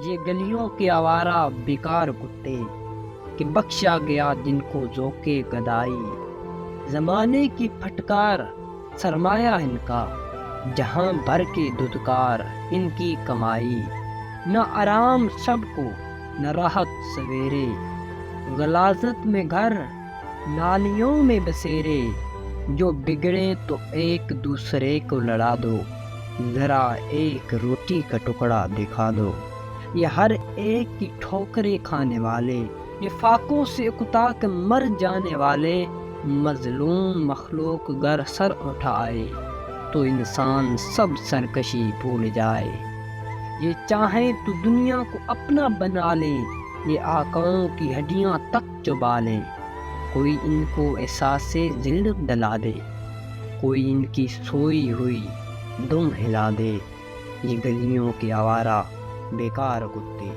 یہ گلیوں کے آوارہ بیکار کتے کہ بخشا گیا جن کو ذوق گدائی، زمانے کی پھٹکار سرمایہ ان کا، جہاں بھر کے دھتکار ان کی کمائی، نہ آرام شب کو نہ راحت سویرے، غلاظت میں گھر نالیوں میں بسیرے، جو بگڑے تو ایک دوسرے کو لڑا دو، ذرا ایک روٹی کا ٹکڑا دکھا دو، یہ ہر ایک کی ٹھوکریں کھانے والے، یہ فاقوں سے اکتا کے مر جانے والے، مظلوم مخلوق گر سر اٹھائے تو انسان سب سرکشی بھول جائے، یہ چاہیں تو دنیا کو اپنا بنا لیں، یہ آقاؤں کی ہڈیاں تک چبا لیں، کوئی ان کو احساس ذلت دلا دے، کوئی ان کی سوئی ہوئی دم ہلا دے، یہ گلیوں کے آوارہ بیکار کتے۔